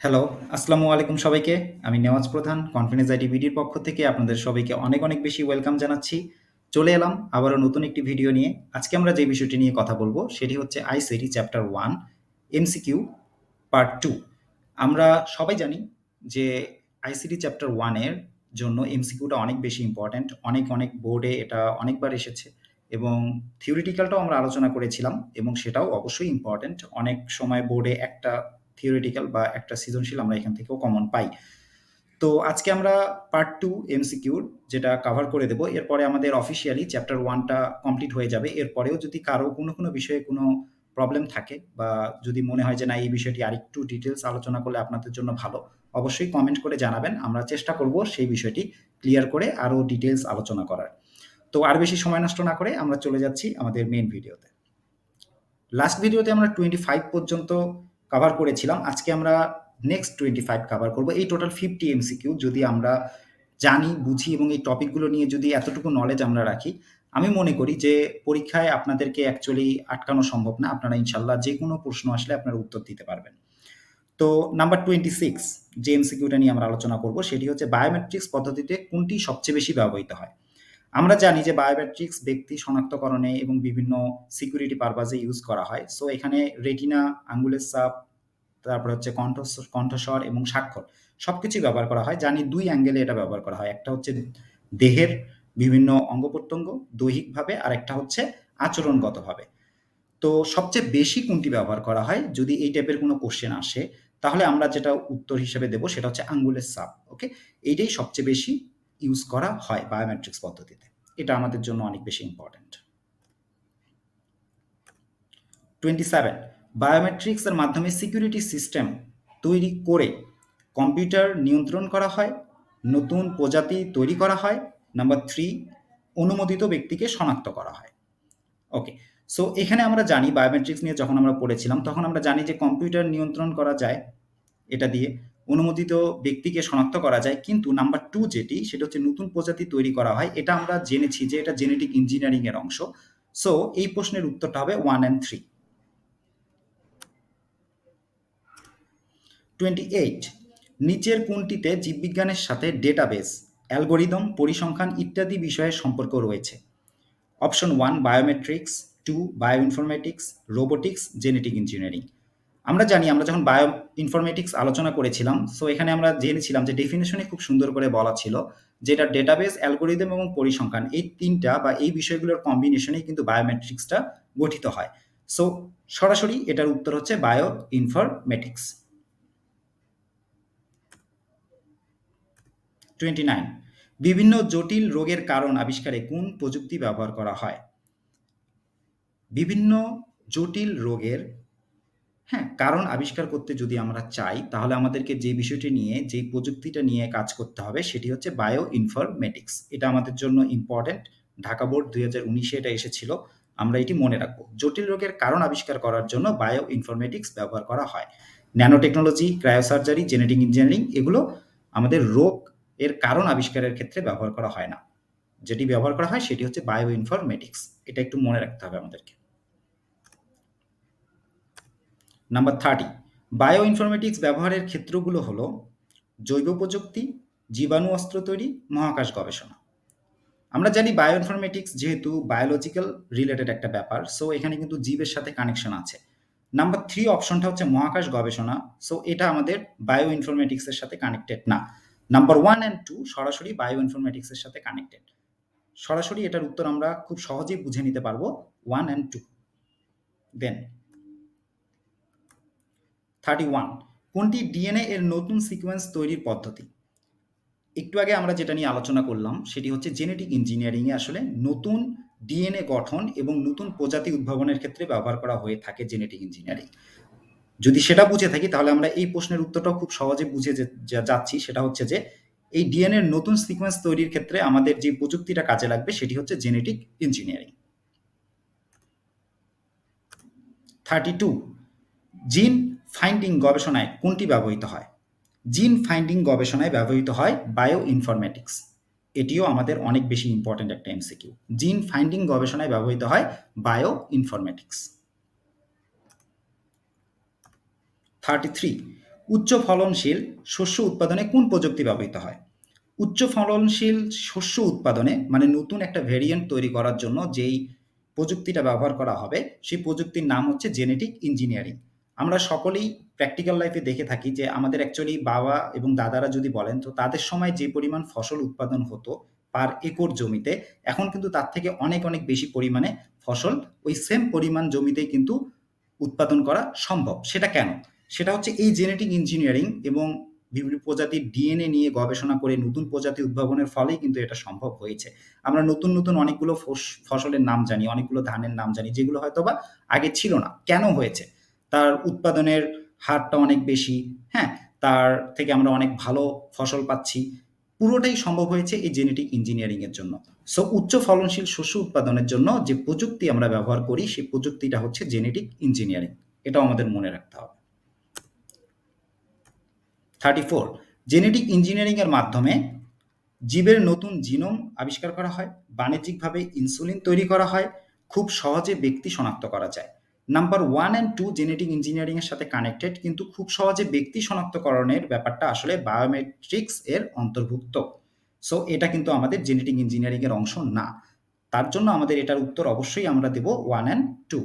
Hello, আসসালামু আলাইকুম সবাইকে। আমি নেওয়াজ প্রধান কনফিডেন্স আইটি বিডির পক্ষ থেকে আপনাদের সবাইকে অনেক, অনেক বেশি ওয়েলকাম জানাচ্ছি। চলে এলাম আবারও নতুন একটি ভিডিও নিয়ে। আজকে আমরা যে বিষয়টি নিয়ে কথা বলব সেটি হচ্ছে আইসিটি চ্যাপ্টার 1 এমসিকিউ পার্ট 2। আমরা সবাই জানি যে আইসিটি চ্যাপ্টার 1 এর জন্য এমসিকিউটা অনেক বেশি ইম্পোর্টেন্ট। অনেক, অনেক বোর্ডে এটা অনেকবার এসেছে এবং থিওরিটিক্যালটাও আমরা আলোচনা করেছিলাম এবং সেটাও অবশ্যই ইম্পোর্টেন্ট। অনেক সময় বোর্ডে একটা থিওরিটিক্যাল বা একটা সৃজনশীল আমরা এখান থেকেও কমন পাই। তো আজকে আমরা পার্ট 2 এমসিকিউর যেটা কভার করে দেব। এরপরে আমাদের অফিসিয়ালি চ্যাপ্টার 1 টা কমপ্লিট হয়ে যাবে। এরপরেও যদি কারো কোনো বিষয়ে কোনো প্রবলেম থাকে বা যদি মনে হয় যে না এই বিষয়টি আরেকটু ডিটেইলস আলোচনা করলে আপনাদের জন্য ভালো, অবশ্যই কমেন্ট করে জানাবেন। আমরা চেষ্টা করব সেই বিষয়টি ক্লিয়ার করে আরো ডিটেইলস আলোচনা করার। তো আর বেশি সময় নষ্ট না করে আমরা চলে যাচ্ছি আমাদের মেইন ভিডিওতে। লাস্ট ভিডিওতে আমরা 25 পর্যন্ত কভার করেছিলাম। আজকে আমরা নেক্সট 25 কভার করব। এই টোটাল 50 এমসিকিউ যদি আমরা জানি, বুঝি এবং এই টপিকগুলো নিয়ে যদি এতটুকু নলেজ আমরা রাখি, আমি মনে করি যে পরীক্ষায় আপনাদেরকে অ্যাকচুয়ালি আটকানো সম্ভব না। আপনারা ইনশাআল্লাহ যেকোনো প্রশ্ন আসলে আপনারা উত্তর দিতে পারবেন। তো নাম্বার 26 যে এমসিকিউটা নিয়ে আমরা আলোচনা করব সেটি হচ্ছে বায়োমেট্রিক্স পদ্ধতিতে কোনটি সবচেয়ে বেশি ব্যবহৃত হয়? আমরা জানি যে বায়োমেট্রিক্স ব্যক্তি শনাক্তকরণে এবং বিভিন্ন সিকিউরিটি পারপাজে ইউজ করা হয়। সো এখানে রেটিনা, আঙ্গুলের ছাপ, তারপরে হচ্ছে কণ্ঠস্বর এবং স্বাক্ষর সবকিছুই ব্যবহার করা হয়। জানি ২ অ্যাঙ্গেলে এটা ব্যবহার করা হয়। একটা হচ্ছে দেহের বিভিন্ন অঙ্গ-প্রত্যঙ্গ দৈহিকভাবে, আরেকটা হচ্ছে আচরণগতভাবে। তো সবচেয়ে বেশি কোনটি ব্যবহার করা হয়? যদি এই টাইপের কোনো কোয়েশ্চেন আসে, তাহলে আমরা যেটা উত্তর হিসেবে দেব সেটা হচ্ছে আঙ্গুলের ছাপ। ওকে? এইটাই সবচেয়ে বেশি ইউজ করা হয় বায়োমেট্রিক্স পদ্ধতিতে। এটা আমাদের জন্য অনেক বেশি ইম্পোর্টেন্ট। 27 বায়োমেট্রিক্স এর মাধ্যমে সিকিউরিটি সিস্টেম তৈরি করে কম্পিউটার নিয়ন্ত্রণ করা হয়, নতুন প্রজাতি তৈরি করা হয়, নাম্বার 3 অনুমোদিত ব্যক্তিকে শনাক্ত করা হয়। ওকে, সো এখানে আমরা জানি বায়োমেট্রিক্স নিয়ে যখন আমরা পড়েছিলাম তখন আমরা জানি যে কম্পিউটার নিয়ন্ত্রণ করা যায় এটা দিয়ে, অনুমোদিত ব্যক্তিকে শনাক্ত করা যায়, কিন্তু নাম্বার 2 যেটি সেটা হচ্ছে নতুন প্রজাতি তৈরি করা হয়। এটা আমরা জেনেছি যে এটা জেনেটিক ইঞ্জিনিয়ারিং এর অংশ। সো এই প্রশ্নের উত্তরটা হবে 1 and 3। 28 নিচের কোনটিতে জীববিজ্ঞানের সাথে ডেটাবেস, অ্যালগরিদম, পরিসংখ্যান ইত্যাদি বিষয়ের সম্পর্ক রয়েছে? Option 1 biometrics, 2 bioinformatics, robotics, genetic engineering. আমরা জানি আমরা যখন বায়ো ইনফরমেটিক্স আলোচনা করেছিলাম, সো এখানে আমরা জেনেছিলাম যে ডেফিনেশনে খুব সুন্দর করে বলা ছিল যে এটা ডেটাবেস, অ্যালগরিদম এবং পরিসংখ্যান এই ৩টা বা এই বিষয়গুলোর কম্বিনেশনেই কিন্তু বায়োমেট্রিক্সটা গঠিত হয়। সো সরাসরি এটার উত্তর হচ্ছে বায়ো ইনফরমেটিক্স। 29 বিভিন্ন জটিল রোগের কারণ আবিষ্কারে কোন প্রযুক্তি ব্যবহার করা হয়? বিভিন্ন জটিল রোগের কারণ আবিষ্কার করতে যদি আমরা চাই তাহলে আমাদেরকে যে বিষয়টি নিয়ে, যেই প্রযুক্তিটা নিয়ে কাজ করতে হবে সেটি হচ্ছে বায়ো ইনফরমেটিক্স। এটা আমাদের জন্য ইম্পর্টেন্ট। ঢাকা বোর্ড ২০১৯ এটা এসেছিল। আমরা এটি মনে রাখবো। জটিল রোগের কারণ আবিষ্কার করার জন্য বায়ো ইনফরমেটিক্স ব্যবহার করা হয়। Nano technology, cryosurgery, genetic engineering এগুলো আমাদের রোগ এর কারণ আবিষ্কারের ক্ষেত্রে ব্যবহার করা হয় না। যেটি ব্যবহার করা হয় সেটি হচ্ছে বায়ো ইনফরমেটিক্স। এটা একটু মনে রাখতে হবে আমাদেরকে। নাম্বার 30 বায়ো ইনফরমেটিক্স ব্যবহারের ক্ষেত্রগুলো হলো জৈব প্রযুক্তি, জীবাণু অস্ত্র তৈরি, মহাকাশ গবেষণা। আমরা জানি বায়ো ইনফরমেটিক্স যেহেতু বায়োলজিক্যাল রিলেটেড একটা ব্যাপার, সো এখানে কিন্তু জীবের সাথে কানেকশন আছে। নাম্বার 3 অপশনটা হচ্ছে মহাকাশ গবেষণা, সো এটা আমাদের বায়ো ইনফরমেটিক্সের সাথে কানেক্টেড না। নাম্বার 1 and 2 সরাসরি বায়ো ইনফরমেটিক্সের সাথে কানেক্টেড। সরাসরি এটার উত্তর আমরা খুব সহজেই বুঝে নিতে পারবো 1 and 2। দেন 31 কোনটি ডিএনএ এর নতুন সিকোয়েন্স তৈরির পদ্ধতি? একটু আগে আমরা যেটা নিয়ে আলোচনা করলাম সেটি হচ্ছে জেনেটিক ইঞ্জিনিয়ারিং এ আসলে নতুন ডিএনএ গঠন এবং নতুন প্রজাতি উদ্ভাবনের ক্ষেত্রে ব্যবহার করা হয়ে থাকে জেনেটিক ইঞ্জিনিয়ারিং। যদি সেটা বুঝে থাকি তাহলে আমরা এই প্রশ্নের উত্তরটাও খুব সহজে বুঝে যাচ্ছি। সেটা হচ্ছে যে এই ডিএনএ এর নতুন সিকোয়েন্স তৈরির ক্ষেত্রে আমাদের যে প্রযুক্তিটা কাজে লাগবে সেটি হচ্ছে জেনেটিক ইঞ্জিনিয়ারিং। 32 জিন ফাইন্ডিং গবেষণায় কোনটি ব্যবহৃত হয়? জিন ফাইন্ডিং গবেষণায় ব্যবহৃত হয় বায়ো ইনফরমেটিক্স। এটিও আমাদের অনেক বেশি ইম্পর্টেন্ট একটা এমসিকিউ। জিন ফাইন্ডিং গবেষণায় ব্যবহৃত হয় বায়ো ইনফরমেটিক্স। 33 উচ্চ ফলনশীল শস্য উৎপাদনে কোন প্রযুক্তি ব্যবহৃত হয়? উচ্চ ফলনশীল শস্য উৎপাদনে মানে নতুন একটা ভেরিয়েন্ট তৈরি করার জন্য যেই প্রযুক্তিটা ব্যবহার করা হবে সেই প্রযুক্তির নাম হচ্ছে জেনেটিক ইঞ্জিনিয়ারিং। আমরা সকলেই প্র্যাকটিক্যাল লাইফে দেখে থাকি যে আমাদের অ্যাকচুয়ালি বাবা এবং দাদারা যদি বলেন তো তাদের সময় যে পরিমাণ ফসল উৎপাদন হতো পার একর জমিতে, এখন কিন্তু তার থেকে অনেক অনেক বেশি পরিমাণে ফসল ওই সেম পরিমাণ জমিতেই কিন্তু উৎপাদন করা সম্ভব। সেটা কেন? সেটা হচ্ছে এই জেনেটিক ইঞ্জিনিয়ারিং এবং বিভিন্ন প্রজাতির ডিএনএ নিয়ে গবেষণা করে নতুন প্রজাতি উদ্ভাবনের ফলেই কিন্তু এটা সম্ভব হয়েছে। আমরা নতুন নতুন অনেকগুলো ফসলের নাম জানি, অনেকগুলো ধানের নাম জানি যেগুলো হয়তোবা আগে ছিল না। কেন হয়েছে? তার উৎপাদনের হারটা অনেক বেশি, হ্যাঁ? তার থেকে আমরা অনেক ভালো ফসল পাচ্ছি। পুরোটাই সম্ভব হয়েছে এই জেনেটিক ইঞ্জিনিয়ারিং এর জন্য। সো উচ্চ ফলনশীল শস্য উৎপাদনের জন্য যে প্রযুক্তি আমরা ব্যবহার করি সেই প্রযুক্তিটা হচ্ছে জেনেটিক ইঞ্জিনিয়ারিং। এটাও আমাদের মনে রাখতে হবে। 34 জেনেটিক ইঞ্জিনিয়ারিং এর মাধ্যমে জীবের নতুন জিনোম আবিষ্কার করা হয়, বাণিজ্যিকভাবে ইনসুলিন তৈরি করা হয়, খুব সহজে ব্যক্তি শনাক্ত করা যায়। নাম্বার 1 অ্যান্ড 2 জেনেটিক ইঞ্জিনিয়ারিং এর সাথে কানেক্টেড, কিন্তু খুব সহজে ব্যক্তি শনাক্তকরণের ব্যাপারটা আসলে বায়োমেট্রিক্স এর অন্তর্ভুক্ত। সো এটা কিন্তু আমাদের জেনেটিক ইঞ্জিনিয়ারিং এর অংশ না। তার জন্য আমাদের এটার উত্তর অবশ্যই আমরা দেব 1 অ্যান্ড 2।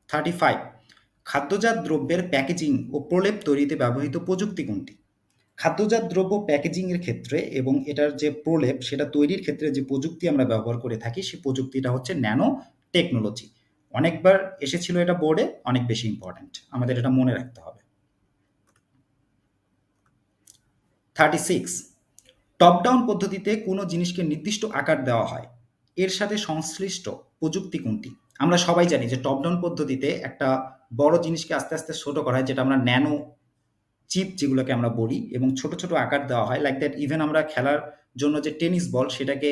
35 খাদ্যজাত দ্রব্যের প্যাকেজিং ও প্রলেপ তৈরিতে ব্যবহৃত প্রযুক্তি কোনটি? খাদ্যজাত দ্রব্য প্যাকেজিংয়ের ক্ষেত্রে এবং এটার যে প্রলেপ সেটা তৈরির ক্ষেত্রে যে প্রযুক্তি আমরা ব্যবহার করে থাকি সেই প্রযুক্তিটা হচ্ছে ন্যানো টেকনোলজি। অনেকবার এসেছিল এটা বোর্ডে, অনেক বেশি ইম্পর্ট্যান্ট, আমাদের এটা মনে রাখতে হবে। 36 টপ ডাউন পদ্ধতিতে কোনো জিনিসকে নির্দিষ্ট আকার দেওয়া হয়, এর সাথে সংশ্লিষ্ট প্রযুক্তি কোনটি? আমরা সবাই জানি যে টপ ডাউন পদ্ধতিতে একটা বড় জিনিসকে আস্তে আস্তে ছোট করা হয়, যেটা আমরা ন্যানো চিপ যেগুলোকে আমরা বলি, এবং ছোট ছোট আকার দেওয়া হয়। লাইক দ্যাট ইভেন আমরা খেলার জন্য যে টেনিস বল সেটাকে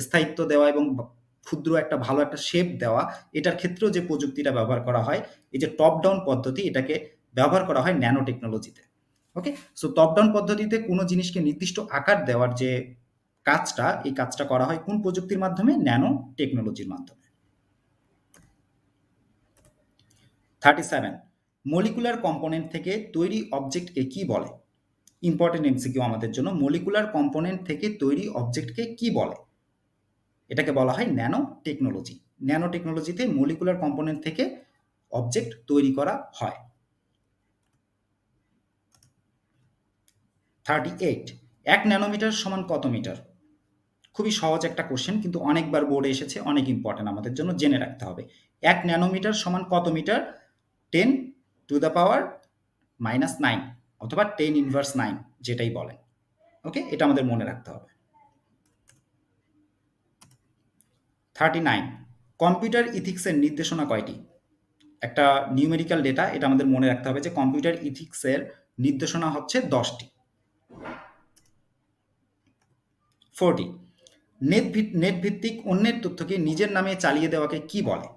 স্থায়িত্ব দেওয়া এবং ক্ষুদ্র একটা ভালো একটা শেপ দেওয়া, এটার ক্ষেত্রেও যে প্রযুক্তিটা ব্যবহার করা হয়, এই যে টপ ডাউন পদ্ধতি, এটাকে ব্যবহার করা হয় ন্যানো টেকনোলজিতে। ওকে, সো টপ ডাউন পদ্ধতিতে কোনো জিনিসকে নির্দিষ্ট আকার দেওয়ার যে কাজটা, এই কাজটা করা হয় কোন প্রযুক্তির মাধ্যমে? ন্যানো টেকনোলজির মাধ্যমে। 37 মলিকুলার কম্পোনেন্ট থেকে তৈরি অবজেক্টকে কি বলে? ইম্পর্টেন্ট এমসিকিউ আমাদের জন্য। মলিকুলার কম্পোনেন্ট থেকে তৈরি অবজেক্টকে কি বলে? এটাকে বলা হয় ন্যানো টেকনোলজি। ন্যানো টেকনোলজিতে মলিকুলার কম্পোনেন্ট থেকে অবজেক্ট তৈরি করা হয়। 38 1 ন্যানোমিটার সমান কত মিটার? খুবই সহজ একটা কোশ্চেন, কিন্তু অনেকবার বোর্ডে এসেছে, অনেক ইম্পর্টেন্ট আমাদের জন্য, জেনে রাখতে হবে। 1 ন্যানোমিটার সমান কত মিটার? 10 টু দ্য পাওয়ার -9 অথবা 10 ইনভার্স 9 যেটাই বলেন। ওকে, এটা আমাদের মনে রাখতে হবে। 39 কম্পিউটার ইথিক্সের নির্দেশনা কয়টি? একটা নিউমেরিক্যাল ডেটা, এটা আমাদের মনে রাখতে হবে যে কম্পিউটার ইথিক্সের নির্দেশনা হচ্ছে 10টি। 40 নেট ভিত্তিক অন্যের তথ্যকে নিজের নামে চালিয়ে দেওয়াকে কি বলে?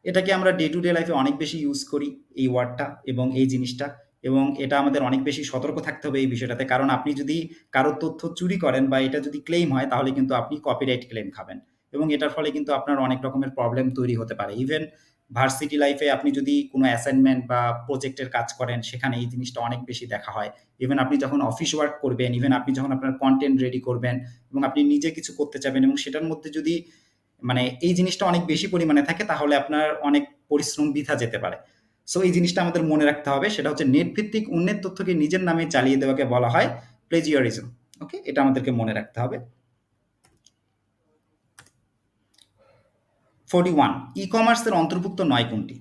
এটাকে আমরা ডে টু ডে লাইফে অনেক বেশি ইউজ করি এই ওয়ার্ডটা এবং এই জিনিসটা, এবং এটা আমাদের অনেক বেশি সতর্ক থাকতে হবে এই বিষয়টাতে। কারণ আপনি যদি কারোর তথ্য চুরি করেন বা এটা যদি ক্লেম হয়, তাহলে কিন্তু আপনি কপিরাইট ক্লেম খাবেন, এবং এটার ফলে কিন্তু আপনার অনেক রকমের প্রবলেম তৈরি হতে পারে। ইভেন ভার্সিটি লাইফে আপনি যদি কোনো অ্যাসাইনমেন্ট বা প্রজেক্টের কাজ করেন, সেখানে এই জিনিসটা অনেক বেশি দেখা হয়। ইভেন আপনি যখন অফিস ওয়ার্ক করবেন, ইভেন আপনি যখন আপনার কন্টেন্ট রেডি করবেন এবং আপনি নিজে কিছু করতে চাবেন, এবং সেটার মধ্যে যদি মানে এই জিনিসটা অনেক বেশি পরিমাণে থাকে, তাহলে আপনার অনেক পরিশ্রম বৃথা যেতে পারে। সো এই জিনিসটা আমাদের মনে রাখতে হবে, সেটা হচ্ছে নেট ভিত্তিক অন্যের তথ্যকে নিজের নামে চালিয়ে দেওয়াকে বলা হয় প্লেজিয়ারিজম। ওকে, এটা আমাদেরকে মনে রাখতে হবে। 41 ই কমার্সের অন্তর্ভুক্ত নয় কোনটি?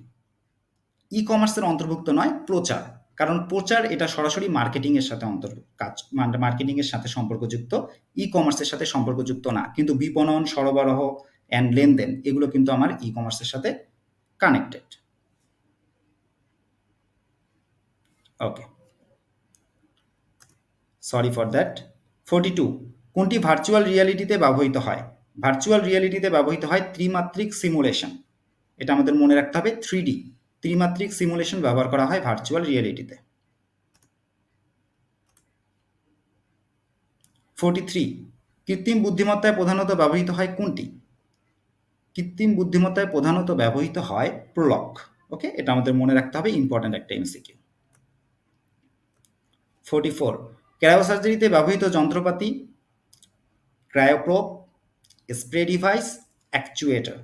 ই কমার্সের অন্তর্ভুক্ত নয় প্রচার, কারণ প্রচার এটা সরাসরি মার্কেটিং এর সাথে কাজ, মানে মার্কেটিং এর সাথে সম্পর্কযুক্ত, ই কমার্সের সাথে সম্পর্কযুক্ত না। কিন্তু বিপণন, সরবরাহ অ্যান্ড লেনদেন এগুলো কিন্তু আমার ই কমার্সের সাথে connected. Okay, sorry for that. 42 কোনটি ভার্চুয়াল রিয়ালিটিতে ব্যবহৃত হয়? ভার্চুয়াল রিয়ালিটিতে ব্যবহৃত হয় ত্রিমাত্রিক সিমুলেশন। এটা আমাদের মনে রাখতে হবে, 3D ত্রিমাত্রিক সিমুলেশন ব্যবহার করা হয় ভার্চুয়াল রিয়ালিটিতে। 43 কৃত্রিম বুদ্ধিমত্তায় প্রধানত ব্যবহৃত হয় কোনটি? কৃত্রিম বুদ্ধিমত্তায় প্রধানত ব্যবহৃত হয় প্রলগ। ওকে, এটা আমাদের মনে রাখতে হবে, ইম্পর্ট্যান্ট একটা এমসিকিউ। 44, ক্রায়োসার্জারিতে ব্যবহৃত যন্ত্রপাতি cryoprobe, spray device, actuator.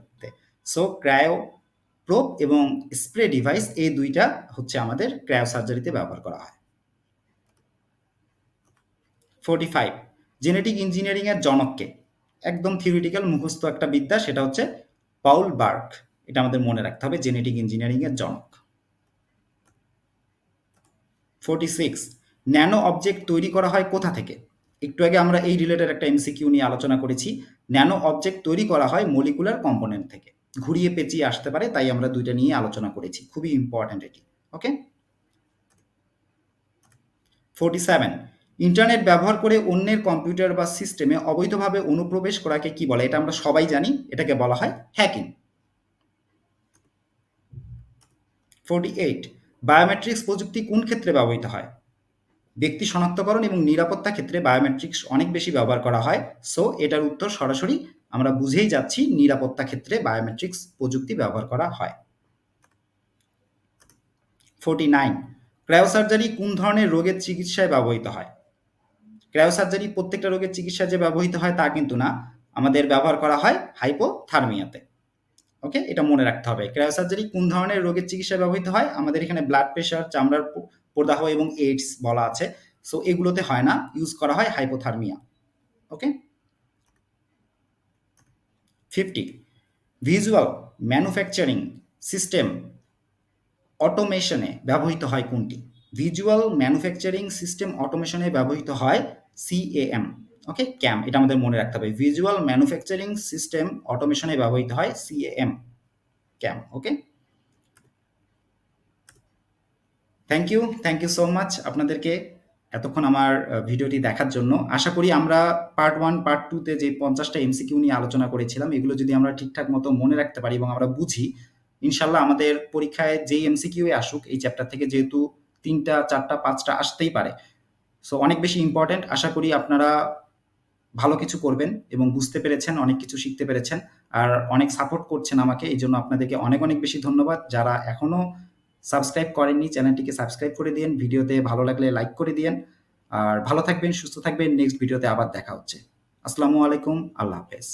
So cryoprobe এবং স্প্রে ডিভাইস এই দুইটা হচ্ছে আমাদের ক্রায়োসার্জারিতে ব্যবহার করা হয়। 45, জেনেটিক ইঞ্জিনিয়ারিংয়ের জনককে, একদম থিওরিটিক্যাল মুখস্থ একটা বিদ্যা, সেটা হচ্ছে পাউল বার্ক। এটা আমাদের মনে রাখতে হবে, জেনেটিক ইঞ্জিনিয়ারিংয়ের জনক। 46, ন্যানো অবজেক্ট তৈরি করা হয় কোথা থেকে? একটু আগে আমরা এই রিলেটেড একটা এমসিকিউ নিয়ে আলোচনা করেছি। ন্যানো অবজেক্ট তৈরি করা হয় মলিকুলার কম্পোনেন্ট থেকে। ঘুরিয়ে পেঁচিয়ে আসতে পারে, তাই আমরা দুইটা নিয়ে আলোচনা করেছি, খুবই ইম্পর্ট্যান্ট এটি। ওকে। 47, ইন্টারনেট ব্যবহার করে অন্যের কম্পিউটার বা সিস্টেমে অবৈধভাবে অনুপ্রবেশ করাকে কি বলে? এটা আমরা সবাই জানি, এটাকে বলা হয় হ্যাকিং। 48, বায়োমেট্রিক্স প্রযুক্তি কোন ক্ষেত্রে ব্যবহৃত হয়? ব্যক্তি শনাক্তকরণ এবং নিরাপত্তা ক্ষেত্রে বায়োমেট্রিক্স অনেক বেশি ব্যবহার করা হয়। সো এটার উত্তর সরাসরি আমরা বুঝেই যাচ্ছি, নিরাপত্তা ক্ষেত্রে বায়োমেট্রিক্স প্রযুক্তি ব্যবহার করা হয়। 49, ক্রায়োসার্জারি কোন ধরনের রোগের চিকিৎসায় ব্যবহৃত হয়? ক্রায়োসার্জারি প্রত্যেকটা রোগের চিকিৎসায় যে ব্যবহৃত হয় তা কিন্তু না, আমাদের ব্যবহার করা হয় হাইপোথার্মিয়াতে। ওকে, এটা মনে রাখতে হবে। ক্রায়োসার্জারি কোন ধরনের রোগের চিকিৎসায় ব্যবহৃত হয়? আমাদের এখানে ব্লাড প্রেশার, চামড়ার প্রদাহ এবং এইডস বলা আছে। সো এগুলোতে হয় না, ইউজ করা হয় হাইপোথার্মিয়া। ওকে। 50, ভিজুয়াল ম্যানুফ্যাকচারিং সিস্টেম অটোমেশনে ব্যবহৃত হয় কোনটি? ভিজুয়াল ম্যানুফ্যাকচারিং সিস্টেম অটোমেশনে ব্যবহৃত হয় সিএএম। ওকে, ক্যাম, এটা আমাদের মনে রাখতে হবে। ভিজুয়াল ম্যানুফ্যাকচারিং সিস্টেম অটোমেশনে ব্যবহৃত হয় CAM, CAM. Okay, thank you so much আপনাদেরকে এতক্ষণ আমার ভিডিওটি দেখার জন্য। আশা করি আমরা পার্ট 1 পার্ট 2তে যে 50টা এমসিকিউ নিয়ে আলোচনা করেছিলাম, এগুলো যদি আমরা ঠিকঠাক মতো মনে রাখতে পারি এবং আমরা বুঝি, ইনশাল্লাহ আমাদের পরীক্ষায় যেই এমসিকিউ আসুক এই চ্যাপ্টার থেকে, যেহেতু 3টা 4টা 5টা আসতেই পারে, সো অনেক বেশি ইম্পর্ট্যান্ট। আশা করি আপনারা ভালো কিছু করবেন এবং বুঝতে পেরেছেন, অনেক কিছু শিখতে পেরেছেন, আর অনেক সাপোর্ট করছেন আমাকে। এই জন্য আপনাদেরকে অনেক অনেক বেশি ধন্যবাদ। যারা এখনও সাবস্ক্রাইব করেননি, চ্যানেলটিকে সাবস্ক্রাইব করে দিন, ভিডিওতে ভালো লাগলে লাইক করে দিন, আর ভালো থাকবেন, সুস্থ থাকবেন। নেক্সট ভিডিওতে আবার দেখা হচ্ছে। আসসালামু আলাইকুম, আল্লাহ হাফেজ।